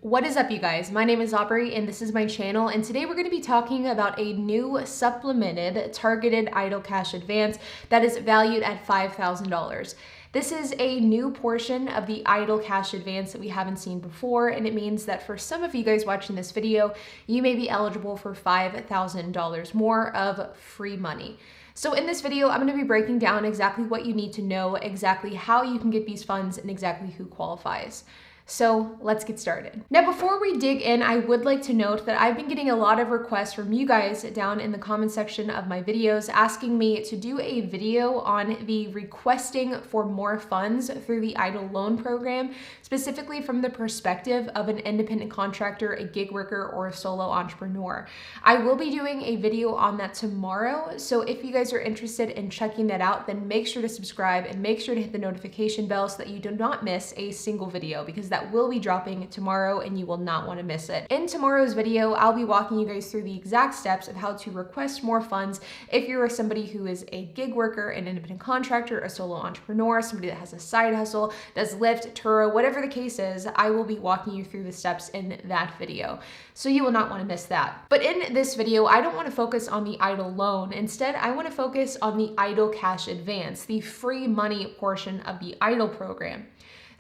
What is up, you guys? My name is Aubrey and this is my channel, and today we're going to be talking about a new supplemented targeted EIDL cash advance that is valued at $5,000. This is a new portion of the EIDL cash advance that we haven't seen before, and it means that for some of you guys watching this video, you may be eligible for $5,000 more of free money. So in this video, I'm going to be breaking down exactly what you need to know, exactly how you can get these funds, and exactly who qualifies. So let's get started. Now, before we dig in, I would like to note that I've been getting a lot of requests from you guys down in the comment section of my videos asking me to do a video on the requesting for more funds through the EIDL loan program, specifically from the perspective of an independent contractor, a gig worker, or a solo entrepreneur. I will be doing a video on that tomorrow, so if you guys are interested in checking that out, then make sure to subscribe and make sure to hit the notification bell so that you do not miss a single video, because that will be dropping tomorrow and you will not want to miss it. In tomorrow's video, I'll be walking you guys through the exact steps of how to request more funds if you're somebody who is a gig worker, an independent contractor, a solo entrepreneur, somebody that has a side hustle, does Lyft, Turo, whatever the case is. I will be walking you through the steps in that video, so you will not want to miss that. But in this video, I don't want to focus on the EIDL loan. Instead, I want to focus on the EIDL cash advance, the free money portion of the EIDL program.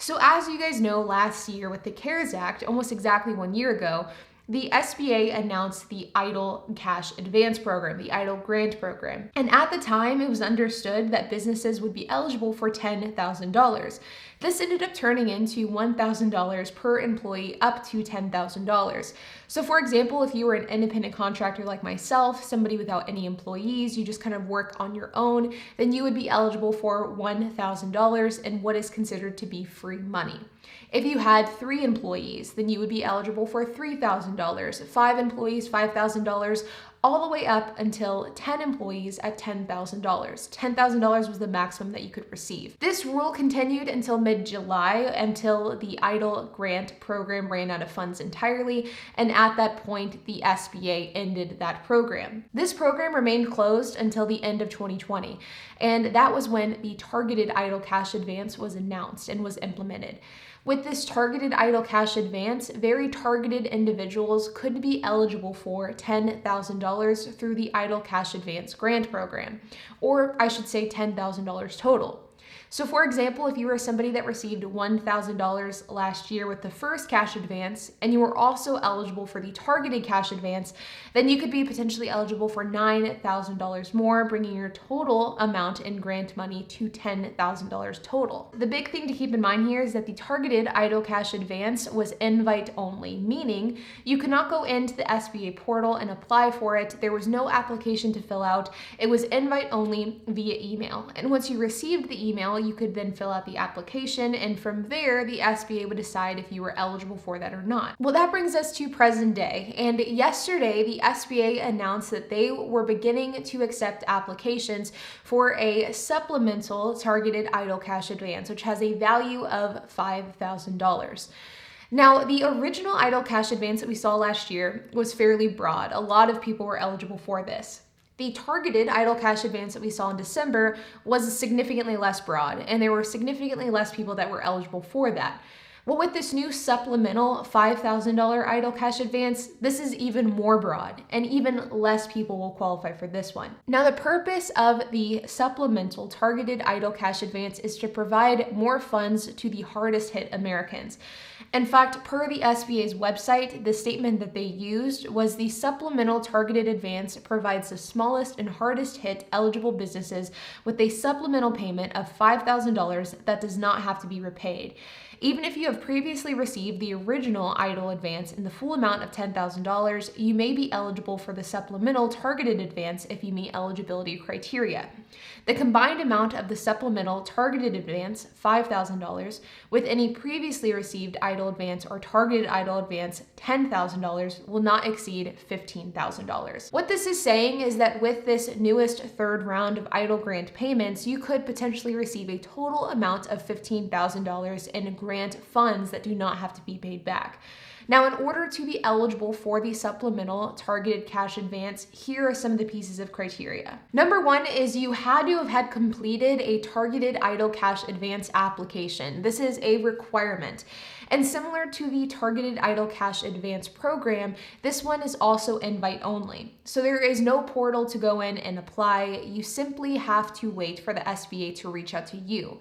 So as you guys know, last year with the CARES Act, almost exactly 1 year ago, the SBA announced the EIDL Cash Advance Program, the EIDL Grant Program. And at the time, it was understood that businesses would be eligible for $10,000. This ended up turning into $1,000 per employee up to $10,000. So for example, if you were an independent contractor like myself, somebody without any employees, you just kind of work on your own, then you would be eligible for $1,000 in what is considered to be free money. If you had 3 employees, then you would be eligible for $3,000, 5 employees, $5,000, all the way up until 10 employees at $10,000. $10,000 was the maximum that you could receive. This rule continued until mid-July, until the EIDL grant program ran out of funds entirely, and at that point, the SBA ended that program. This program remained closed until the end of 2020, and that was when the targeted EIDL cash advance was announced and was implemented. With this targeted EIDL cash advance, very targeted individuals could be eligible for $10,000 through the EIDL cash advance grant program, or I should say $10,000 total. So for example, if you were somebody that received $1,000 last year with the first cash advance, and you were also eligible for the targeted cash advance, then you could be potentially eligible for $9,000 more, bringing your total amount in grant money to $10,000 total. The big thing to keep in mind here is that the targeted EIDL cash advance was invite only, meaning you could not go into the SBA portal and apply for it. There was no application to fill out. It was invite only via email. And once you received the email, you could then fill out the application, and from there, the SBA would decide if you were eligible for that or not. Well, that brings us to present day, and yesterday, the SBA announced that they were beginning to accept applications for a supplemental targeted EIDL cash advance, which has a value of $5,000. Now, the original EIDL cash advance that we saw last year was fairly broad. A lot of people were eligible for this. The targeted EIDL cash advance that we saw in December was significantly less broad, and there were significantly less people that were eligible for that. Well, with this new supplemental $5,000 EIDL cash advance, this is even more broad, and even less people will qualify for this one. Now, the purpose of the supplemental targeted EIDL cash advance is to provide more funds to the hardest hit Americans. In fact, per the SBA's website, the statement that they used was the supplemental targeted advance provides the smallest and hardest hit eligible businesses with a supplemental payment of $5,000 that does not have to be repaid. Even if you have previously received the original EIDL advance in the full amount of $10,000, you may be eligible for the supplemental targeted advance if you meet eligibility criteria. The combined amount of the supplemental targeted advance, $5,000, with any previously received EIDL advance or targeted EIDL advance, $10,000, will not exceed $15,000. What this is saying is that with this newest third round of EIDL grant payments, you could potentially receive a total amount of $15,000 in grant funds that do not have to be paid back. Now, in order to be eligible for the supplemental targeted cash advance, here are some of the pieces of criteria. Number one is you had to have had completed a targeted idle cash advance application. This is a requirement. And similar to the targeted idle cash advance program, this one is also invite only. So there is no portal to go in and apply. You simply have to wait for the SBA to reach out to you.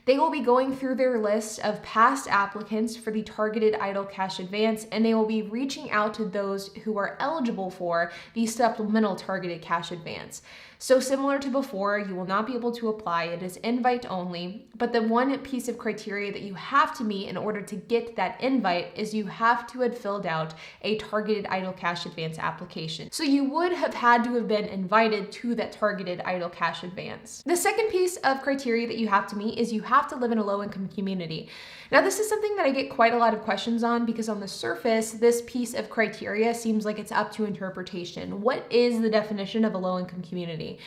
They will be going through their list of past applicants for the targeted idle cash advance, and they will be reaching out to those who are eligible for the supplemental targeted cash advance. So similar to before, you will not be able to apply. It is invite only, but the one piece of criteria that you have to meet in order to get that invite is you have to have filled out a targeted idle cash advance application. So you would have had to have been invited to that targeted idle cash advance. The second piece of criteria that you have to meet is you have to live in a low-income community. Now, this is something that I get quite a lot of questions on because on the surface, this piece of criteria seems like it's up to interpretation. What is the definition of a low-income community?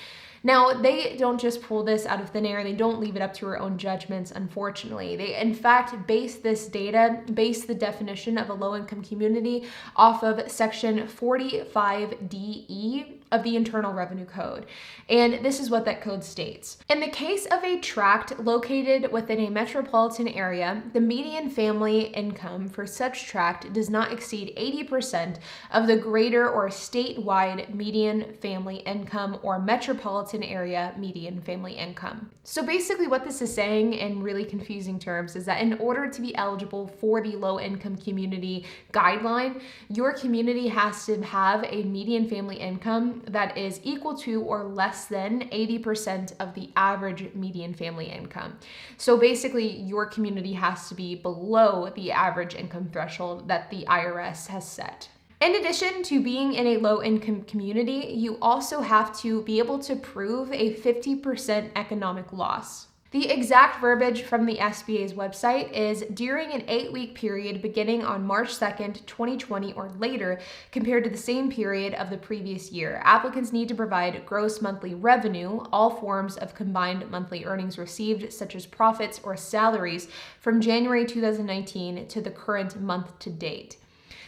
Now, they don't just pull this out of thin air. They don't leave it up to our own judgments, unfortunately. They, in fact, base the definition of a low-income community off of Section 45DE of the Internal Revenue Code. And this is what that code states. In the case of a tract located within a metropolitan area, the median family income for such tract does not exceed 80% of the greater or statewide median family income or metropolitan area median family income. So basically what this is saying in really confusing terms is that in order to be eligible for the low income community guideline, your community has to have a median family income that is equal to or less than 80% of the average median family income. So basically your community has to be below the average income threshold that the IRS has set. In addition to being in a low-income community, you also have to be able to prove a 50% economic loss. The exact verbiage from the SBA's website is during an 8-week period beginning on March 2nd, 2020 or later compared to the same period of the previous year. Applicants need to provide gross monthly revenue, all forms of combined monthly earnings received such as profits or salaries from January 2019 to the current month to date.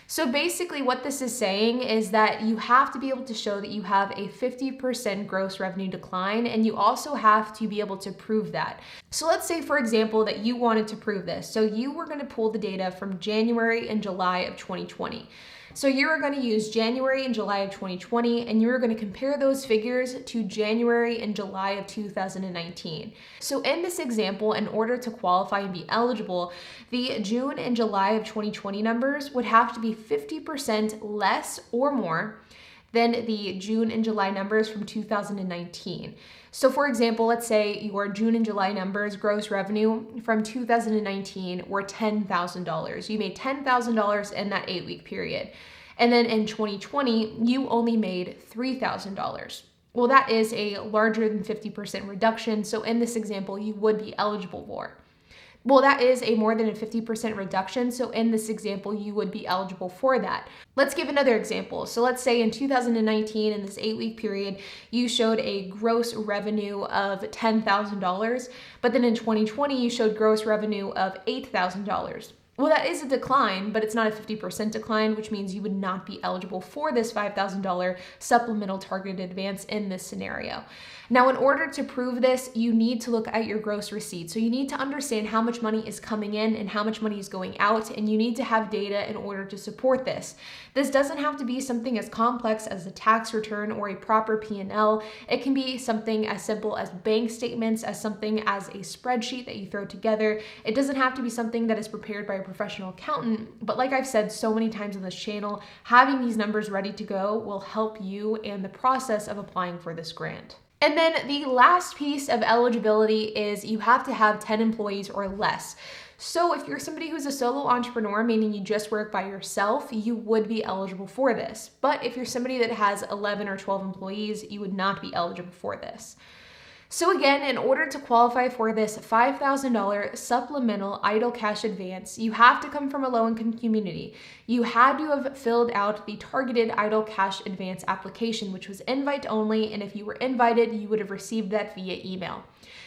So basically what this is saying is that you have to be able to show that you have a 50% gross revenue decline, and you also have to be able to prove that. So let's say, for example, that you wanted to prove this. So you were going to pull the data from January and July of 2020. So you're going to use January and July of 2020, and you're going to compare those figures to January and July of 2019. So in this example, in order to qualify and be eligible, the June and July of 2020 numbers would have to be 50% less or more than the June and July numbers from 2019. So for example, let's say your June and July numbers, gross revenue from 2019 were $10,000. You made $10,000 in that 8-week period. And then in 2020, you only made $3,000. Well, that is a larger than 50% reduction. So in this example, you would be eligible for. Well, that is a more than a 50% reduction. So in this example, you would be eligible for that. Let's give another example. So let's say in 2019, in this 8-week period, you showed a gross revenue of $10,000, but then in 2020, you showed gross revenue of $8,000. Well, that is a decline, but it's not a 50% decline, which means you would not be eligible for this $5,000 supplemental targeted advance in this scenario. Now, in order to prove this, you need to look at your gross receipts. So you need to understand how much money is coming in and how much money is going out, and you need to have data in order to support this. This doesn't have to be something as complex as a tax return or a proper P&L. It can be something as simple as bank statements, as something as a spreadsheet that you throw together. It doesn't have to be something that is prepared by a professional accountant, but like I've said so many times on this channel, having these numbers ready to go will help you in the process of applying for this grant. And then the last piece of eligibility is you have to have 10 employees or less. So if you're somebody who's a solo entrepreneur, meaning you just work by yourself, you would be eligible for this. But if you're somebody that has 11 or 12 employees, you would not be eligible for this. So again, in order to qualify for this $5,000 supplemental idle cash advance, you have to come from a low-income community. You had to have filled out the targeted idle cash advance application, which was invite only, and if you were invited, you would have received that via email.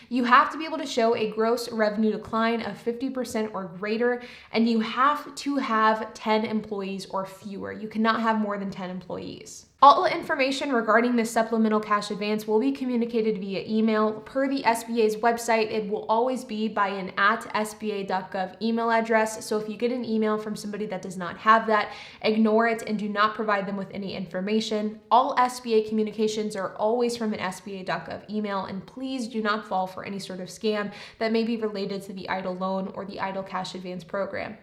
You have to be able to show a gross revenue decline of 50% or greater, and you have to have 10 employees or fewer. You cannot have more than 10 employees. All information regarding this supplemental cash advance will be communicated via email. Per the SBA's website, it will always be by an @sba.gov email address. So if you get an email from somebody that does not have that, ignore it and do not provide them with any information. All SBA communications are always from an sba.gov email, and please do not fall for any sort of scam that may be related to the EIDL loan or the EIDL cash advance program.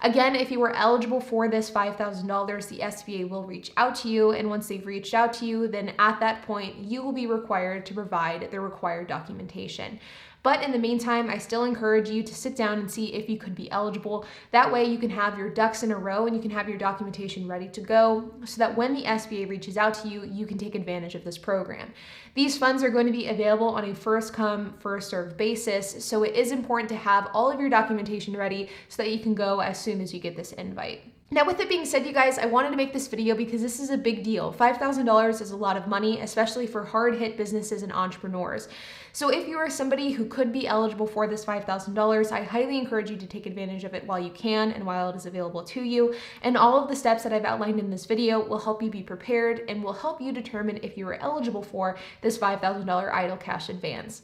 Again, if you are eligible for this $5,000, the SBA will reach out to you, and once they've reached out to you, then at that point, you will be required to provide the required documentation. But in the meantime, I still encourage you to sit down and see if you could be eligible. That way you can have your ducks in a row and you can have your documentation ready to go so that when the SBA reaches out to you, you can take advantage of this program. These funds are going to be available on a first come, first served basis, so it is important to have all of your documentation ready so that you can go as soon as you get this invite. Now, with it being said, you guys, I wanted to make this video because this is a big deal. $5,000 is a lot of money, especially for hard-hit businesses and entrepreneurs. So if you are somebody who could be eligible for this $5,000, I highly encourage you to take advantage of it while you can and while it is available to you. And all of the steps that I've outlined in this video will help you be prepared and will help you determine if you are eligible for this $5,000 EIDL cash advance.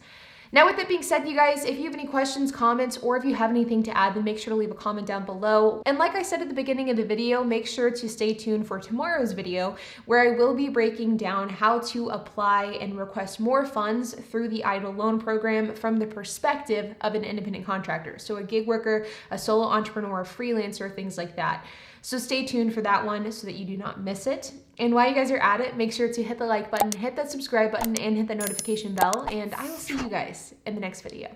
Now, with it being said, you guys, if you have any questions, comments, or if you have anything to add, then make sure to leave a comment down below. And like I said at the beginning of the video, make sure to stay tuned for tomorrow's video, where I will be breaking down how to apply and request more funds through the EIDL loan program from the perspective of an independent contractor. So a gig worker, a solo entrepreneur, a freelancer, things like that. So stay tuned for that one so that you do not miss it. And while you guys are at it, make sure to hit the like button, hit that subscribe button, and hit the notification bell. And I will see you guys in the next video.